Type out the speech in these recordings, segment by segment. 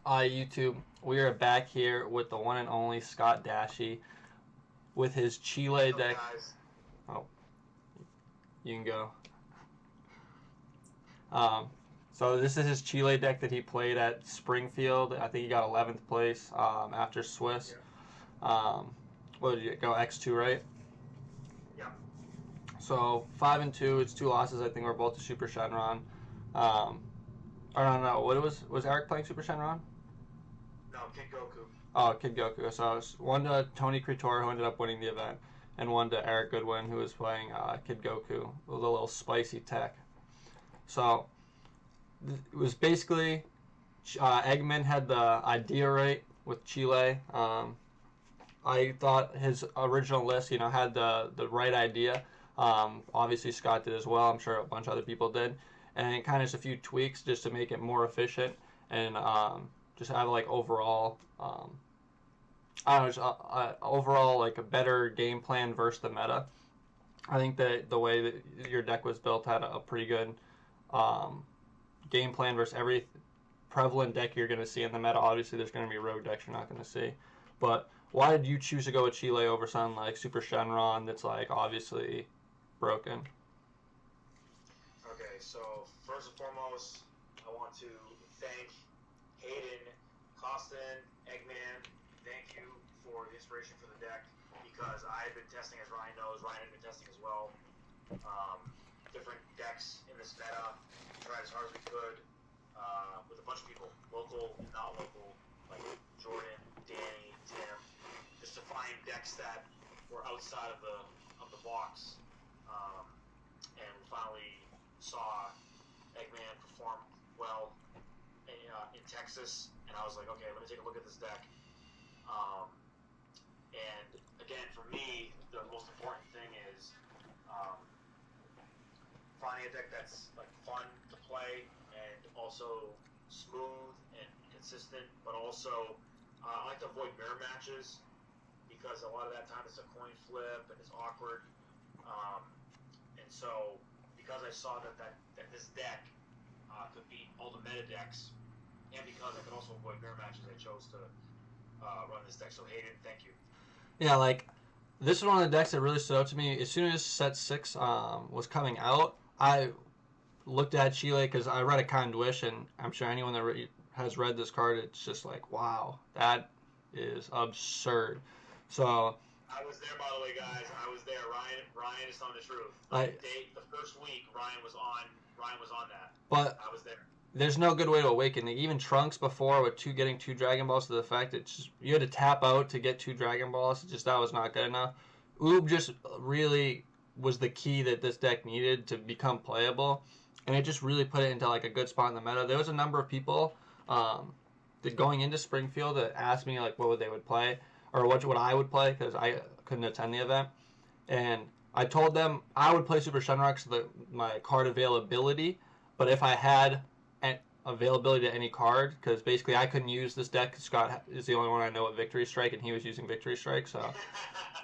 YouTube. We are back here with the one and only Scott Dashy with his Cheelai What's up, deck. guys? Oh, you can go. Um, so this is his Cheelai deck that he played at Springfield. I think he got 11th place after Swiss. Yeah. What did you go? X2, right? Yeah. So 5-2. It's 2 losses. I think we're both to Super Shenron. Or no. What was Eric playing Super Shenron? No, Kid Goku. Oh, Kid Goku. So it was one to Tony Creator, who ended up winning the event, and one to Eric Goodwin, who was playing Kid Goku with a little spicy tech. So it was basically Eggman had the idea right with Cheelai. I thought his original list, had the right idea. Obviously, Scott did as well. I'm sure a bunch of other people did, and kind of just a few tweaks just to make it more efficient and just have like overall. I don't know, just, overall like a better game plan versus the meta. I think that the way that your deck was built had a pretty good um, game plan versus every prevalent deck you're going to see in the meta. Obviously, there's going to be rogue decks you're not going to see. But why did you choose to go with Cheelai over something like Super Shenron that's like obviously broken? Okay, so first and foremost, I want to thank Hayden, Costin, Eggman. Thank you for the inspiration for the deck because I've been testing, as Ryan knows. Ryan had been testing as well. Different decks in this meta. Tried as hard as we could with a bunch of people, local and not local, like Jordan, Danny, Tim, just to find decks that were outside of the box. And we finally saw Eggman perform well in Texas, and I was like, okay, let me take a look at this deck. And again, for me, the most important thing is finding a deck that's like fun to play and also smooth and consistent, but also I like to avoid mirror matches because a lot of that time it's a coin flip and it's awkward. And so, because I saw that this deck could beat all the meta decks, and because I could also avoid mirror matches, I chose to run this deck. So Hayden, thank you. Yeah, like this is one of the decks that really stood out to me. As soon as Set 6 was coming out, I looked at Cheelai because I read a Kind Wish, and I'm sure anyone that has read this card, it's just like, wow, that is absurd. So I was there, by the way, guys. I was there. Ryan is telling the truth. like, The first week, Ryan was on that. but I was there. there's no good way to awaken. Even Trunks before with getting two Dragon Balls to the effect, it's just, you had to tap out to get two Dragon Balls. Just that was not good enough. Oob just really was the key that this deck needed to become playable, and it just really put it into like a good spot in the meta. There was a number of people that going into Springfield that asked me like what they would play or what I would play because I couldn't attend the event, and I told them I would play Super Shenron because my card availability. But if I had availability to any card, because basically I couldn't use this deck because Scott is the only one I know with Victory Strike, and he was using Victory Strike, so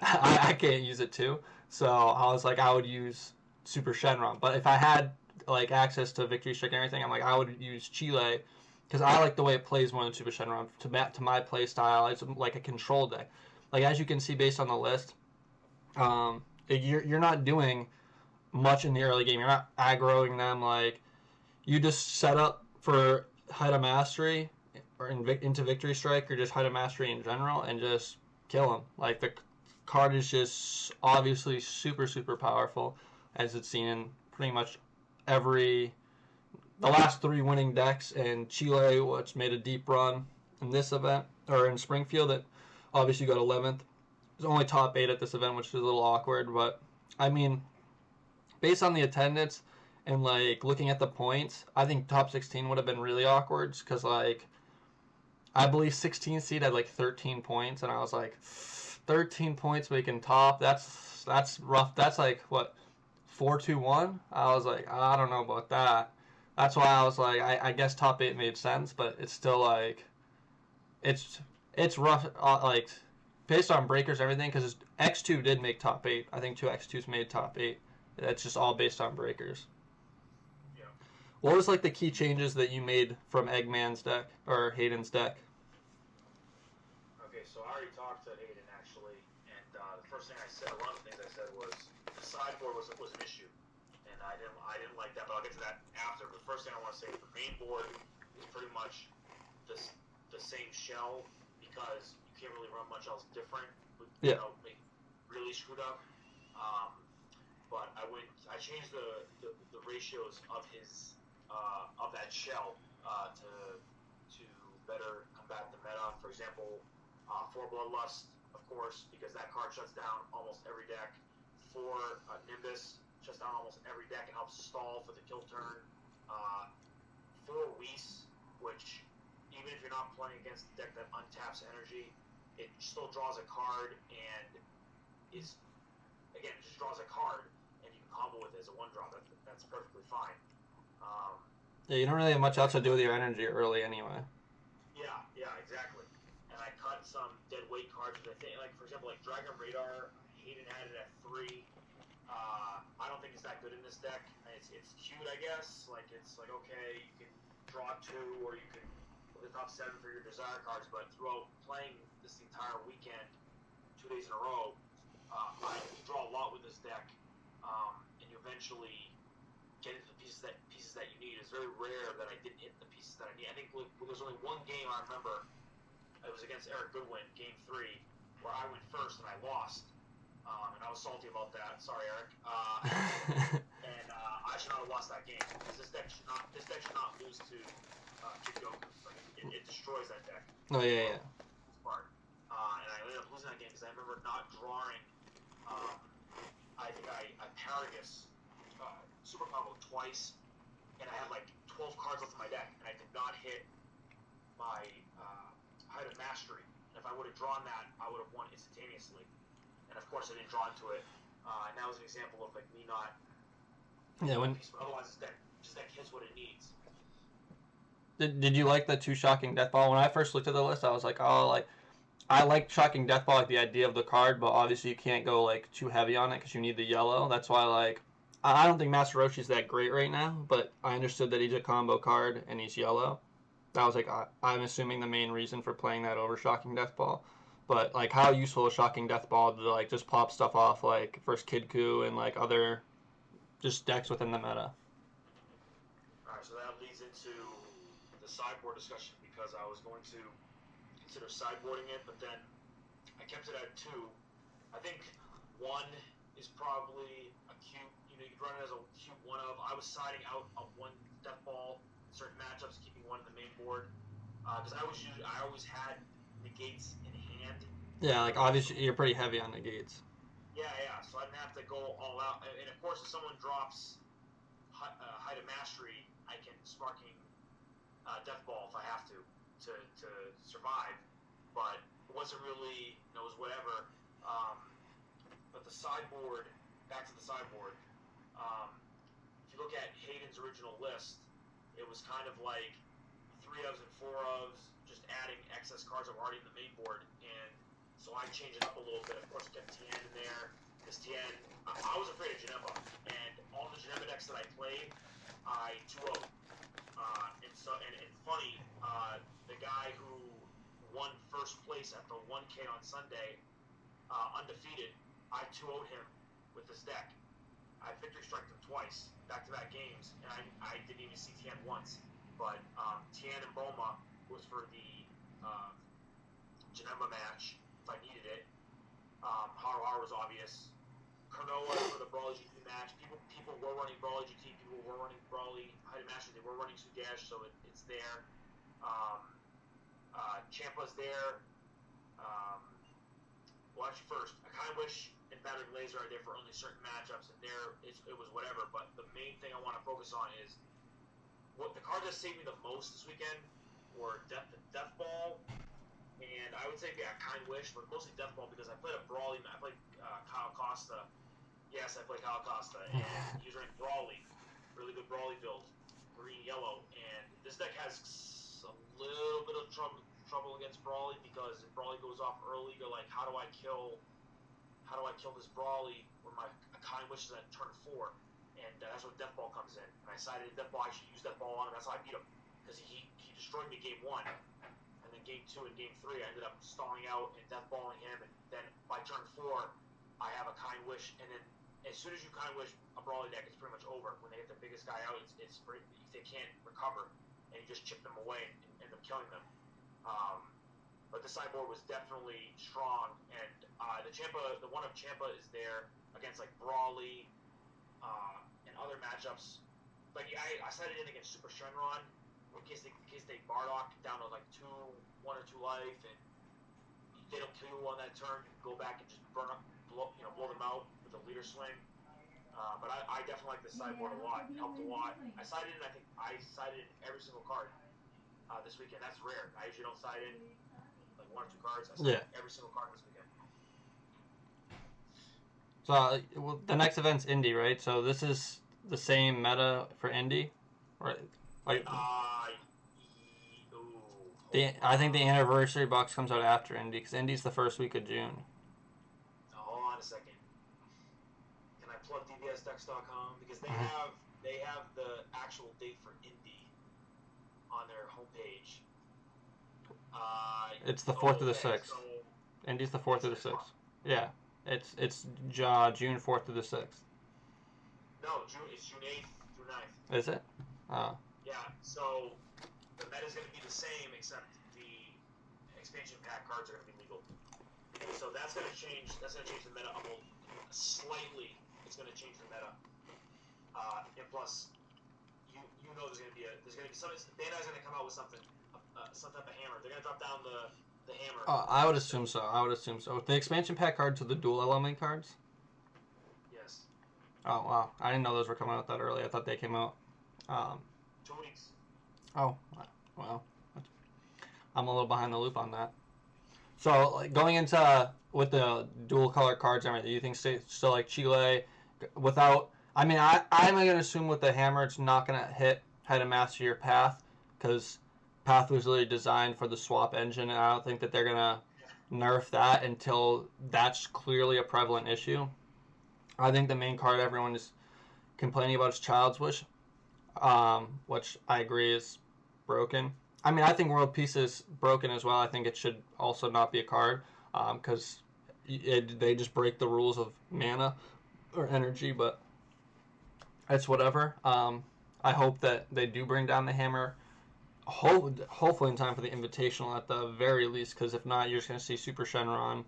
I can't use it too. So I was like, I would use Super Shenron. But if I had like access to Victory Strike and everything, I'm like, I would use Cheelai because I like the way it plays more than Super Shenron to my play style. It's like a control deck. Like as you can see based on the list, you're not doing much in the early game. You're not aggroing them. Like you just set up for Height of Mastery or into Victory Strike or just Height of Mastery in general and just kill them. Like the card is just obviously super super powerful, as it's seen in pretty much the last three winning decks. And Cheelai, which made a deep run in this event or in Springfield, that obviously got 11th. It was only top 8 at this event, which is a little awkward, but I mean, based on the attendance and like looking at the points, I think top 16 would have been really awkward because like I believe 16 seed had like 13 points, and I was like, 13 points making top. That's rough. That's like what 4-2-1. I was like, I don't know about that. That's why I was like, I guess top 8 made sense, but it's still like it's it's rough. Like based on breakers and everything, because X2 did make top 8. I think two X2s made top 8. That's just all based on breakers. Yeah. What was like the key changes that you made from Eggman's deck or Hayden's deck? Okay, so I already talked to Hayden actually, and the first thing I said, one of the things I said was the sideboard was an issue, and I didn't like that, but I'll get to that after. But the first thing I want to say is the main board is pretty much the same shell because you can't really run much else different without being really screwed up. But I changed the ratios of his of that shell to better combat the meta. For example, 4 Bloodlust, of course, because that card shuts down almost every deck. 4 Nimbus shuts down almost every deck and helps stall for the kill turn. 4 Whis, which even if you're not playing against a deck that untaps energy, it still draws a card and is, again, it just draws a card and you can combo with it as a 1-drop. That's perfectly fine. Yeah, you don't really have much else to do with your energy early anyway. Yeah, exactly. And I cut some dead weight cards. I think, like, for example, like Dragon Radar, Hayden had it at 3. I don't think it's that good in this deck. It's cute, I guess. Like, it's like, okay, you can draw 2 or you can put the top 7 for your desire cards, but throughout playing this entire weekend, 2 days in a row, you draw a lot with this deck, and you eventually get into the pieces that you need. It's very rare that I didn't hit the pieces that I need. I think there's only one game I remember. It was against Eric Goodwin, Game 3, where I went first and I lost, and I was salty about that. Sorry, Eric. And I should not have lost that game because this deck should not lose to Goku. Like, it destroys that deck. Oh yeah. Part. And I ended up losing that game because I remember not drawing. I think I Paragus super combo twice, and I had like 12 cards left in my deck, and I did not hit my Height of Mastery. And if I would have drawn that, I would have won instantaneously. And of course, I didn't draw into it. And that was an example of like me not. Yeah, when. Otherwise, this deck hits what it needs. Did you like the 2 Shocking Death Ball? When I first looked at the list, I was like, oh, like I like Shocking Death Ball, like the idea of the card, but obviously you can't go like too heavy on it because you need the yellow. That's why like I don't think Master Roshi's that great right now, but I understood that he's a combo card and he's yellow. That was like I'm assuming the main reason for playing that over Shocking Death Ball. But like how useful is Shocking Death Ball to like just pop stuff off like first Kid Coup and like other just decks within the meta? Alright, so that leads into the sideboard discussion because I was going to consider sideboarding it, but then I kept it at 2. I think 1 is probably a cute, you could run it as a cute 1 of. I was siding out a 1 Death Ball in certain matchups, keeping 1 in the main board, because I always had negates in hand. Yeah, like obviously you're pretty heavy on negates. Yeah, so I didn't have to go all out. And of course, if someone drops Height of Mastery, I can Sparking Death Ball if I have to survive. But it wasn't really, it was whatever. But the sideboard, back to the sideboard, if you look at Hayden's original list, it was kind of like 3 ofs and 4 ofs, just adding excess cards that were already in the main board. And so I changed it up a little bit. Of course, I kept Tien in there. Because Tien, I was afraid of Janemba. And all the Janemba decks that I played, I 2-0'd. And funny, the guy who won first place at the 1K on Sunday, undefeated, I 2-0'd him with this deck. I victory striked him twice, back-to-back games, and I didn't even see Tien once. But Tien and Boma was for the Janemba match, if I needed it. Haru was obvious. Konoha for the Brawley GT match. People were running Brawley GT, people were running Brawley Height of Mastery, they were running Sudash, so it's there. Champa's there. Well, actually, first, I kind of wish and Battered Laser are there for only certain matchups, and there it was whatever. But the main thing I want to focus on is what the cards that saved me the most this weekend were Death Ball, and I would say Kind Wish, but mostly Death Ball because I played a Brawley. I played Kyle Costa. Yes, I played Kyle Costa, and he was running Brawley, really good Brawley build, green yellow, and this deck has a little bit of trouble against Brawley because if Brawley goes off early, you're like, how do I kill this Brawley when my Kind Wish is at turn 4? and that's when Death Ball comes in. And I sided Death Ball. I actually used Death Ball on him. That's how I beat him, because he destroyed me game 1, and then game 2 and game 3 I ended up stalling out and Death Balling him, and then by turn 4 I have a Kind Wish, and then as soon as you Kind Wish a Brawley deck, it's pretty much over. When they get the biggest guy out, they can't recover, and you just chip them away and end up killing them. But the sideboard was definitely strong, and the one of Champa is there against like Brawley and other matchups. Like I sided in against Super Shenron in case they Bardock down to like 1 or 2 life, and they don't kill you on that turn. You can go back and just blow them out with a leader swing. But I definitely like the sideboard a lot. It helped a lot. I sided in every single card this weekend. That's rare. I usually don't side in like 1 or 2 cards. I sided every single card this weekend. So the next event's Indy, right? So this is the same meta for Indy, right? Like, I think the anniversary box comes out after Indy, because Indy's the first week of June. Hold on a second. Can I plug dbsdecks.com? Because they have the actual date for Indy on their homepage. It's the 4th to the 6th. So Indy's the 4th to the 6th. Yeah, it's June 4th to the 6th. No, it's June 8th through 9th. Is it? Oh. Yeah, so the meta is going to be the same, except the expansion pack cards are going to be legal. So that's going to change. That's going to change the meta slightly. It's going to change the meta. And plus, you know there's going to be something. Bandai's going to come out with some type of hammer. They're going to drop down the hammer. I would assume so. The expansion pack cards are the dual element cards? Yes. Oh, wow. I didn't know those were coming out that early. I thought they came out 2 weeks. Oh, well, I'm a little behind the loop on that. So, like, going into with the dual color cards and everything, you think still like Cheelai without? I mean, I'm gonna assume with the hammer, it's not gonna hit Head and Master Your Path, because Path was really designed for the swap engine, and I don't think that they're gonna nerf that until that's clearly a prevalent issue. I think the main card everyone is complaining about is Child's Wish, which I agree is broken. I mean, I think World Peace is broken as well. I think it should also not be a card, because they just break the rules of mana or energy, but it's whatever. I hope that they do bring down the hammer, hopefully in time for the Invitational at the very least, because if not, you're just going to see Super Shenron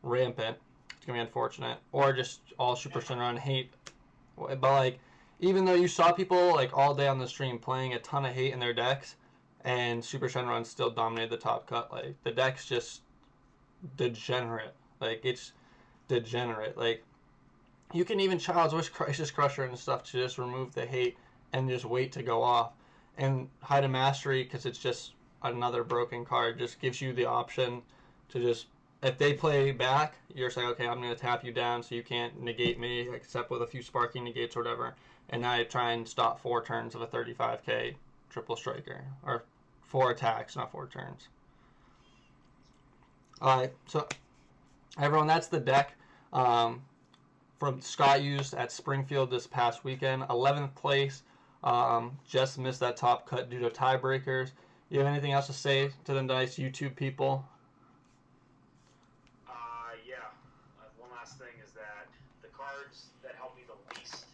rampant. It's going to be unfortunate. Or just all Super Shenron hate. But, like, even though you saw people like all day on the stream playing a ton of hate in their decks, and Super Shenron still dominated the top cut, like the deck's just degenerate. Like it's degenerate. Like you can even Child's Wish Crisis Crusher and stuff to just remove the hate and just wait to go off. And Hide and Mastery, because it's just another broken card, just gives you the option to just, if they play back, you're saying, okay, I'm going to tap you down so you can't negate me, except with a few sparking negates or whatever. And now I try and stop 4 turns of a 35k triple striker. Or 4 attacks, not 4 turns. Alright, so everyone, that's the deck from Scott used at Springfield this past weekend. 11th place. Just missed that top cut due to tiebreakers. You have anything else to say to the nice YouTube people? Yeah. One last thing is that the cards that help me the least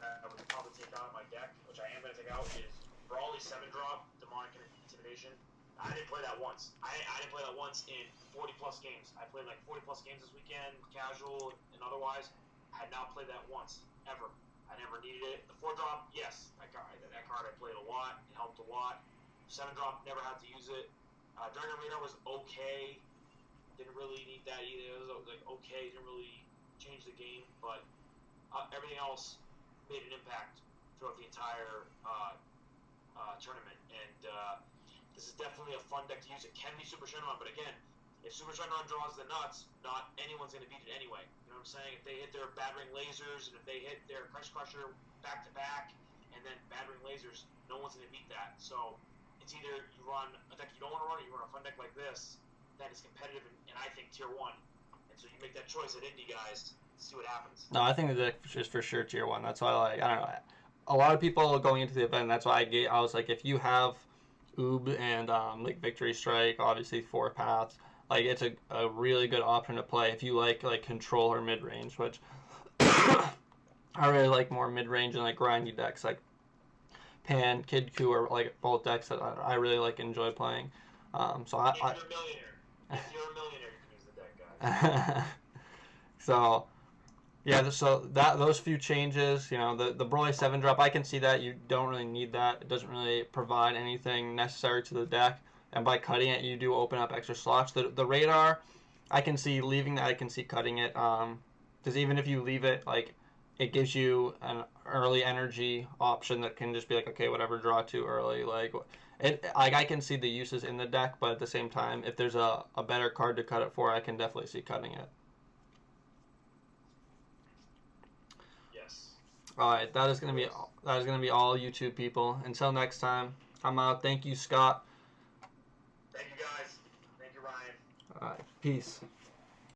that I would probably take out of my deck, which I am going to take out, is Brawley 7-drop, Demonic Intimidation. I didn't play that once. I didn't play that once in 40-plus games. I played like 40-plus games this weekend, casual and otherwise. I had not played that once, ever. I never needed it. The 4-drop, yes. That card I played a lot. It helped a lot. 7-drop, never had to use it. Dragon Arena was okay. Didn't really need that either. It was like okay. Didn't really change the game. But everything else made an impact throughout the entire tournament. And this is definitely a fun deck to use. It can be Super Shenron, but again, if Super Shenron draws the nuts, not anyone's going to beat it anyway. You know what I'm saying? If they hit their battering lasers, and if they hit their Crush Crusher back-to-back, and then battering lasers, no one's going to beat that. So it's either you run a deck you don't want to run, or you run a fun deck like this that is competitive and I think tier 1. And so you make that choice at Indy, guys. see what happens. No, I think the deck is for sure tier 1. That's why, like, I don't know. A lot of people going into the event, that's why I was like, if you have Oob and like Victory Strike, obviously 4 paths, like it's a really good option to play if you like control or mid range, which I really like more mid range and like grindy decks like Pan, Kid Ku are like both decks that I really like enjoy playing. So If you're a millionaire, you can use the deck, guys. So yeah, so those few changes, you know, the Brawley 7 drop, I can see that you don't really need that. It doesn't really provide anything necessary to the deck, and by cutting it, you do open up extra slots. The radar, I can see leaving that. I can see cutting it, because even if you leave it, like, it gives you an early energy option that can just be like, okay, whatever, draw 2 early, like I can see the uses in the deck, but at the same time, if there's a better card to cut it for, I can definitely see cutting it. All right, that is gonna be all YouTube people. Until next time, I'm out. Thank you, Scott. Thank you, guys. Thank you, Ryan. All right, peace.